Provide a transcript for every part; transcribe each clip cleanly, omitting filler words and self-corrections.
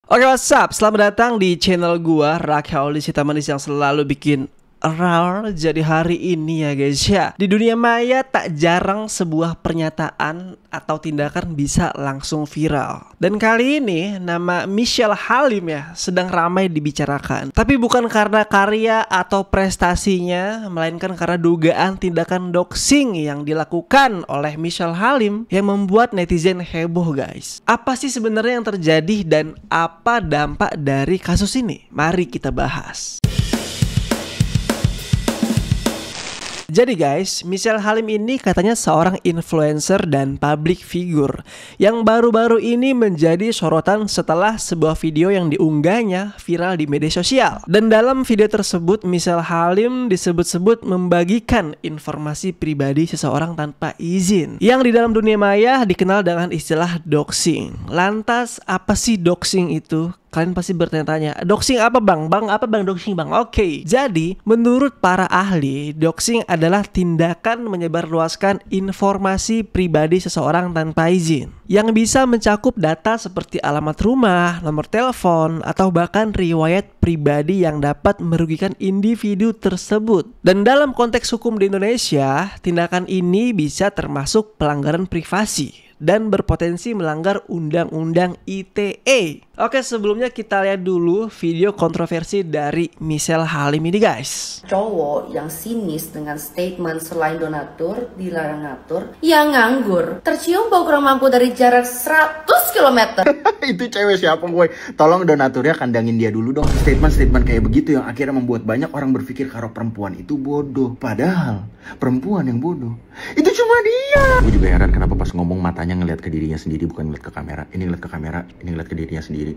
Oke, what's up? Selamat datang di channel gua, Rakel di Cita Manis yang selalu bikin rar. Jadi hari ini ya guys ya, di dunia maya tak jarang sebuah pernyataan atau tindakan bisa langsung viral. Dan kali ini nama Michelle Halim ya sedang ramai dibicarakan. Tapi bukan karena karya atau prestasinya, melainkan karena dugaan tindakan doxing yang dilakukan oleh Michelle Halim yang membuat netizen heboh guys. Apa sih sebenarnya yang terjadi dan apa dampak dari kasus ini? Mari kita bahas. Jadi guys, Michelle Halim ini katanya seorang influencer dan public figure yang baru-baru ini menjadi sorotan setelah sebuah video yang diunggahnya viral di media sosial. Dan dalam video tersebut, Michelle Halim disebut-sebut membagikan informasi pribadi seseorang tanpa izin, yang di dalam dunia maya dikenal dengan istilah doxing. Lantas apa sih doxing itu? Kalian pasti bertanya-tanya, doxing apa bang? Bang apa bang doxing bang? Oke, jadi menurut para ahli, doxing adalah tindakan menyebarluaskan informasi pribadi seseorang tanpa izin, yang bisa mencakup data seperti alamat rumah, nomor telepon, atau bahkan riwayat pribadi yang dapat merugikan individu tersebut. Dan dalam konteks hukum di Indonesia, tindakan ini bisa termasuk pelanggaran privasi dan berpotensi melanggar Undang-Undang ITE. Oke, sebelumnya kita lihat dulu video kontroversi dari Michelle Halim ini guys. Cowok yang sinis dengan statement selain donatur dilarang ngatur, yang nganggur, tercium bau kurang mampu dari jarak 100 km. Itu cewek siapa boy? Tolong donaturnya kandangin dia dulu dong. Statement-statement kayak begitu yang akhirnya membuat banyak orang berpikir kalau perempuan itu bodoh. Padahal perempuan yang bodoh itu cuma dia. Gue juga heran kenapa pas ngomong matanya ngeliat ke dirinya sendiri, bukan ngeliat ke kamera. Ini ngeliat ke kamera, ini ngeliat ke dirinya sendiri.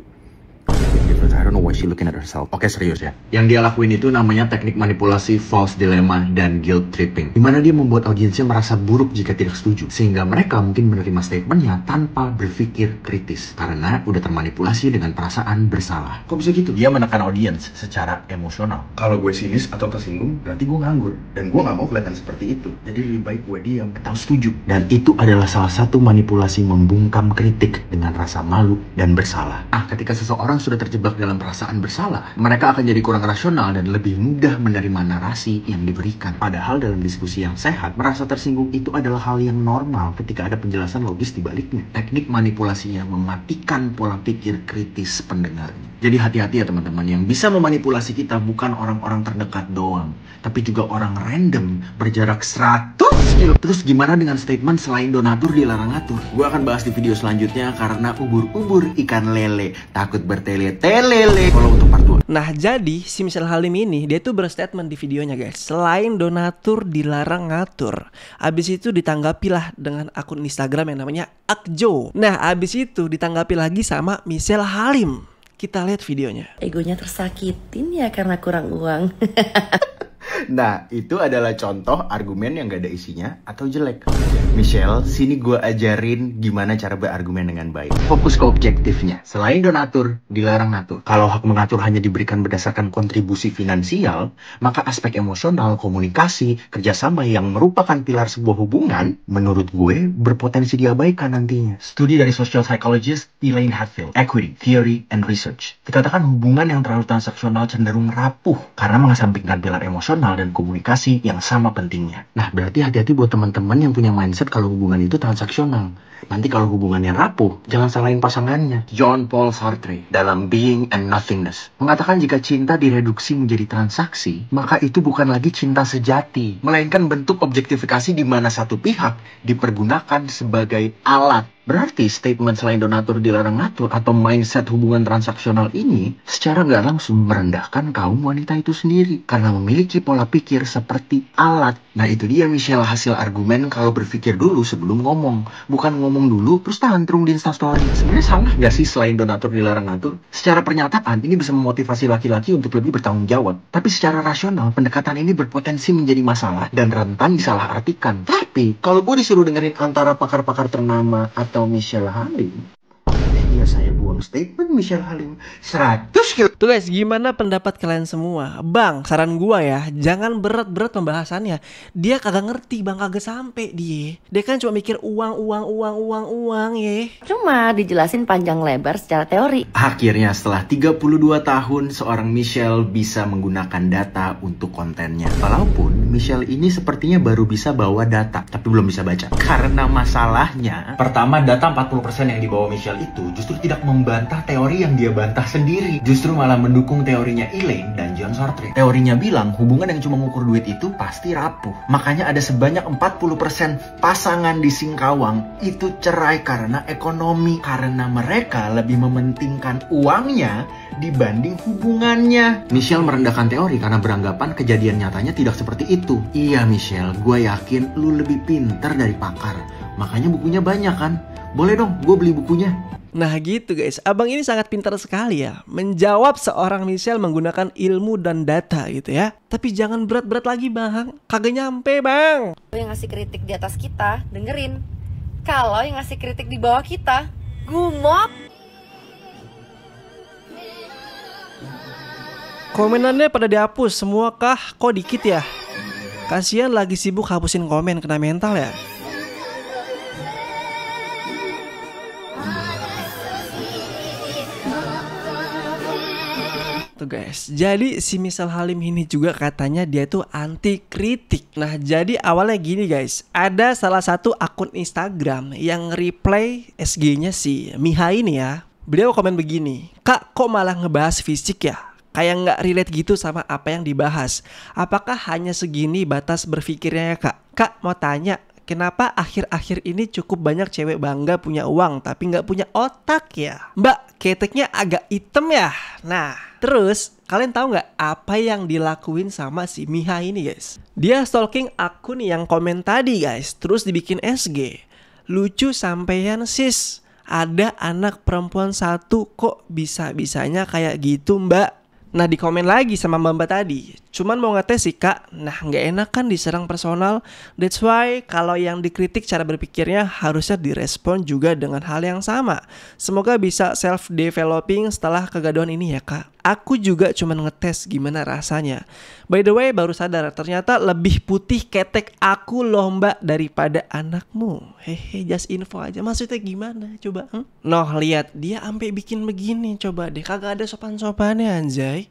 I don't know why she looking at herself. Oke, serius ya. Yang dia lakuin itu namanya teknik manipulasi false dilemma dan guilt tripping, dimana dia membuat audiensnya merasa buruk jika tidak setuju, sehingga mereka mungkin menerima statementnya tanpa berpikir kritis karena udah termanipulasi dengan perasaan bersalah. Kok bisa gitu? Dia menekan audiens secara emosional. Kalau gue sinis atau tersinggung, berarti gue nganggur, dan gue nggak mau kelihatan seperti itu. Jadi lebih baik gue diam atau setuju. Dan itu adalah salah satu manipulasi membungkam kritik dengan rasa malu dan bersalah. Ketika seseorang sudah terjebak dalam perasaan bersalah, mereka akan jadi kurang rasional dan lebih mudah menerima narasi yang diberikan. Padahal dalam diskusi yang sehat, merasa tersinggung itu adalah hal yang normal ketika ada penjelasan logis di baliknya. Teknik manipulasinya mematikan pola pikir kritis pendengarnya. Jadi hati-hati ya teman-teman, yang bisa memanipulasi kita bukan orang-orang terdekat doang, tapi juga orang random berjarak 100 kilo. Terus gimana dengan statement selain donatur dilarang ngatur? Gue akan bahas di video selanjutnya karena ubur-ubur ikan lele takut bertele-tele. Kalau untuk part 2. Nah, jadi si Michelle Halim ini dia tuh berstatement di videonya guys, selain donatur dilarang ngatur. Abis itu ditanggapilah dengan akun Instagram yang namanya Akjo. Nah, abis itu ditanggapi lagi sama Michelle Halim. Kita lihat videonya. Egonya tersakitin ya karena kurang uang. Nah, itu adalah contoh argumen yang gak ada isinya atau jelek. Michelle, sini gue ajarin gimana cara berargumen dengan baik. Fokus ke objektifnya. Selain donatur, dilarang ngatur. Kalau hak mengatur hanya diberikan berdasarkan kontribusi finansial, maka aspek emosional, komunikasi, kerjasama yang merupakan pilar sebuah hubungan, menurut gue berpotensi diabaikan nantinya. Studi dari social psychologist Elaine Hatfield, Equity, Theory, and Research, dikatakan hubungan yang terlalu transaksional cenderung rapuh karena mengesampingkan pilar emosional dan komunikasi yang sama pentingnya. Nah, berarti hati-hati buat teman-teman yang punya mindset kalau hubungan itu transaksional. Nanti kalau hubungannya rapuh, jangan salahin pasangannya. John Paul Sartre dalam Being and Nothingness mengatakan jika cinta direduksi menjadi transaksi, maka itu bukan lagi cinta sejati, melainkan bentuk objektifikasi di mana satu pihak dipergunakan sebagai alat. Berarti statement selain donatur dilarang ngatur atau mindset hubungan transaksional ini secara nggak langsung merendahkan kaum wanita itu sendiri karena memiliki pola pikir seperti alat. Nah, itu dia Michelle hasil argumen kalau berpikir dulu sebelum ngomong, bukan ngomong dulu terus tantrum di Instastory. Sebenarnya salah nggak sih selain donatur dilarang ngatur? Secara pernyataan ini bisa memotivasi laki-laki untuk lebih bertanggung jawab, tapi secara rasional pendekatan ini berpotensi menjadi masalah dan rentan disalahartikan. Tapi kalau gue disuruh dengerin antara pakar-pakar ternama atau Michelle Halim, Ya saya buang statement Michelle Halim 100 kilo. Tuh guys, gimana pendapat kalian semua? Bang, saran gua ya, jangan berat-berat pembahasannya. Dia kagak ngerti bang, kagak sampai dia. Dia kan cuma mikir uang ya. Cuma dijelasin panjang lebar secara teori. Akhirnya setelah 32 tahun, seorang Michelle bisa menggunakan data untuk kontennya. Walaupun Michelle ini sepertinya baru bisa bawa data, tapi belum bisa baca. Karena masalahnya, pertama data 40% yang dibawa Michelle itu justru tidak membantah teori yang dia bantah sendiri. Justru malah mendukung teorinya Elaine dan John Sartre. Teorinya bilang hubungan yang cuma ngukur duit itu pasti rapuh. Makanya ada sebanyak 40% pasangan di Singkawang itu cerai karena ekonomi. Karena mereka lebih mementingkan uangnya dibanding hubungannya. Michelle merendahkan teori karena beranggapan kejadian nyatanya tidak seperti itu. Iya Michelle, gue yakin lu lebih pintar dari pakar. Makanya bukunya banyak kan? Boleh dong, gue beli bukunya. Nah gitu guys, abang ini sangat pintar sekali ya menjawab seorang Michelle menggunakan ilmu dan data gitu ya. Tapi jangan berat-berat lagi bang, kagak nyampe bang. Yang ngasih kritik di atas kita, dengerin. Kalau yang ngasih kritik di bawah kita, gumok. Komenannya pada dihapus semua kah? Kok dikit ya? Kasian lagi sibuk hapusin komen, kena mental ya. Tuh guys, jadi si Michelle Halim ini juga katanya dia tuh anti kritik. Nah jadi awalnya gini guys, ada salah satu akun Instagram yang reply SG-nya si Miha ini ya. Beliau komen begini, "Kak, kok malah ngebahas fisik ya? Kayak nggak relate gitu sama apa yang dibahas. Apakah hanya segini batas berpikirnya ya kak? Kak mau tanya, kenapa akhir-akhir ini cukup banyak cewek bangga punya uang tapi nggak punya otak ya? Mbak, keteknya agak hitam ya? Nah, terus kalian tahu nggak apa yang dilakuin sama si Miha ini guys? Dia stalking akun yang komen tadi guys, terus dibikin SG. Lucu sampeyan sis, ada anak perempuan satu kok bisa-bisanya kayak gitu mbak. Nah di komen lagi sama mbak tadi, cuman mau ngetes sih kak. Nah nggak enak kan diserang personal. That's why kalau yang dikritik cara berpikirnya harusnya direspon juga dengan hal yang sama. Semoga bisa self-developing setelah kegaduhan ini ya kak. Aku juga cuman ngetes gimana rasanya. By the way baru sadar ternyata lebih putih ketek aku loh mbak daripada anakmu. Hehe, just info aja. Maksudnya gimana coba? Noh lihat dia sampai bikin begini coba deh. Kagak ada sopan-sopannya anjay.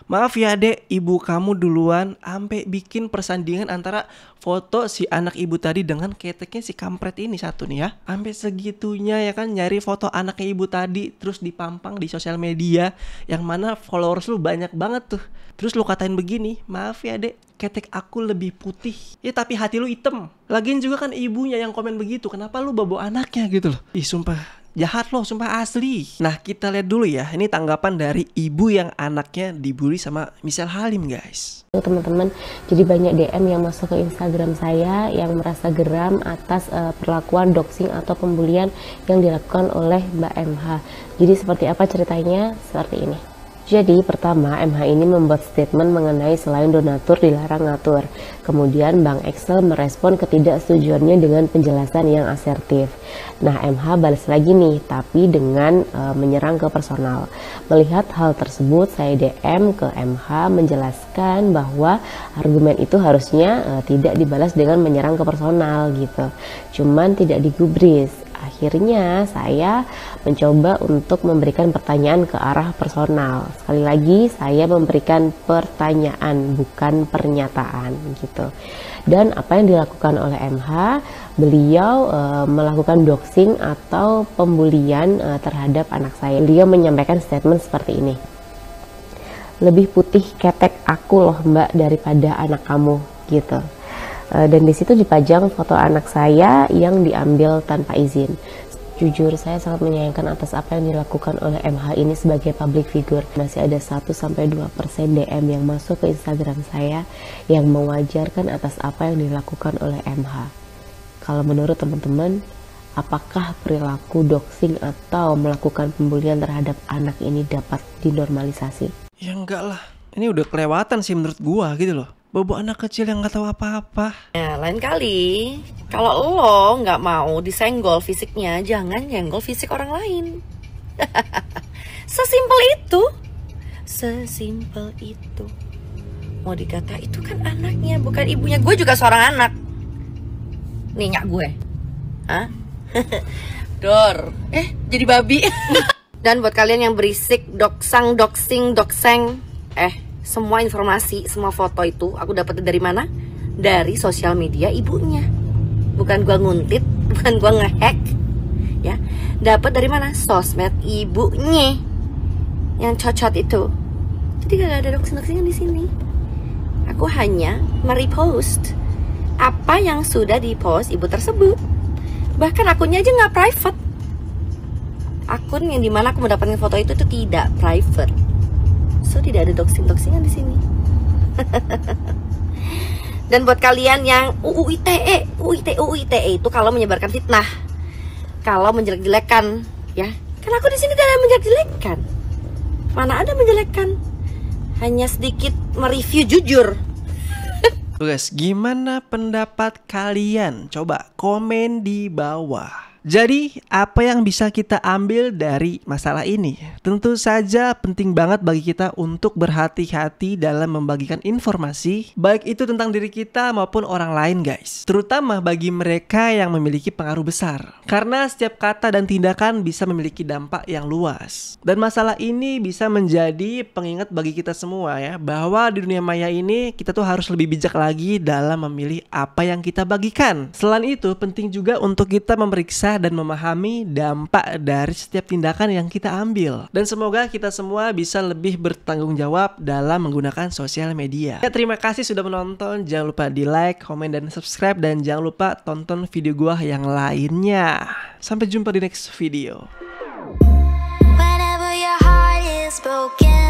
Maaf ya dek, ibu kamu duluan ampe bikin persandingan antara foto si anak ibu tadi dengan keteknya si kampret ini satu nih ya. Ampe segitunya ya kan nyari foto anaknya ibu tadi terus dipampang di sosial media yang mana followers lu banyak banget tuh. Terus lu katain begini, maaf ya dek, ketek aku lebih putih. Ya tapi hati lu hitam. Lagian juga kan ibunya yang komen begitu, kenapa lu bobo anaknya gitu loh. Ih sumpah. Jahat loh, sumpah asli. Nah kita lihat dulu ya, ini tanggapan dari ibu yang anaknya dibully sama Michelle Halim guys. Teman-teman, jadi banyak DM yang masuk ke Instagram saya yang merasa geram atas perlakuan doxing atau pembulian yang dilakukan oleh Mbak MH. Jadi seperti apa ceritanya? Seperti ini. Jadi pertama MH ini membuat statement mengenai selain donatur dilarang ngatur. Kemudian Bang Excel merespon ketidaksetujuannya dengan penjelasan yang asertif. Nah MH balas lagi nih, tapi dengan menyerang ke personal. Melihat hal tersebut saya DM ke MH menjelaskan bahwa argumen itu harusnya tidak dibalas dengan menyerang ke personal gitu. Cuman tidak digubris. Akhirnya saya mencoba untuk memberikan pertanyaan ke arah personal. Sekali lagi saya memberikan pertanyaan bukan pernyataan gitu. Dan apa yang dilakukan oleh MH, beliau melakukan doxing atau pembulian terhadap anak saya. Beliau menyampaikan statement seperti ini. Lebih putih ketek aku loh mbak daripada anak kamu gitu. Dan di situ dipajang foto anak saya yang diambil tanpa izin. Jujur saya sangat menyayangkan atas apa yang dilakukan oleh MH ini sebagai public figure. Masih ada 1-2% DM yang masuk ke Instagram saya yang mewajarkan atas apa yang dilakukan oleh MH. Kalau menurut teman-teman, apakah perilaku doxing atau melakukan pembulian terhadap anak ini dapat dinormalisasi? Ya enggak lah, ini udah kelewatan sih menurut gua gitu loh. Bobo anak kecil yang nggak tahu apa-apa. Ya, lain kali kalau lo nggak mau disenggol fisiknya, jangan nyenggol fisik orang lain. Sesimpel itu. Sesimpel itu. Mau dikata itu kan anaknya, bukan ibunya. Gue juga seorang anak. Nih nyak gue. Hah? Dor. Jadi babi. Dan buat kalian yang berisik doxing, semua informasi, semua foto itu aku dapat dari mana? Dari sosial media ibunya. Bukan gua nguntit, bukan gua ngehack. Ya. Dapat dari mana? Sosmed ibunya. Yang cocot itu. Jadi gak ada doxing-doxingan di sini. Aku hanya merepost apa yang sudah dipost ibu tersebut. Bahkan akunnya aja nggak private. Akun yang dimana aku mendapatkan foto itu tidak private. So tidak ada doxing-doxingan di sini. Dan buat kalian yang UU ITE itu kalau menyebarkan fitnah, kalau menjelek-jelekan, ya kan aku di sini tidak ada menjelek-jelekan. Mana ada menjelekkan? Hanya sedikit mereview jujur. Guys, gimana pendapat kalian? Coba komen di bawah. Jadi, apa yang bisa kita ambil dari masalah ini? Tentu saja penting banget bagi kita untuk berhati-hati dalam membagikan informasi, baik itu tentang diri kita maupun orang lain, guys. Terutama bagi mereka yang memiliki pengaruh besar. Karena setiap kata dan tindakan bisa memiliki dampak yang luas. Dan masalah ini bisa menjadi pengingat bagi kita semua ya, bahwa di dunia maya ini kita tuh harus lebih bijak lagi dalam memilih apa yang kita bagikan. Selain itu, penting juga untuk kita memeriksa dan memahami dampak dari setiap tindakan yang kita ambil. Dan semoga kita semua bisa lebih bertanggung jawab dalam menggunakan sosial media. Ya, terima kasih sudah menonton. Jangan lupa di like, komen, dan subscribe. Dan jangan lupa tonton video gua yang lainnya. Sampai jumpa di next video. Whenever your heart is broken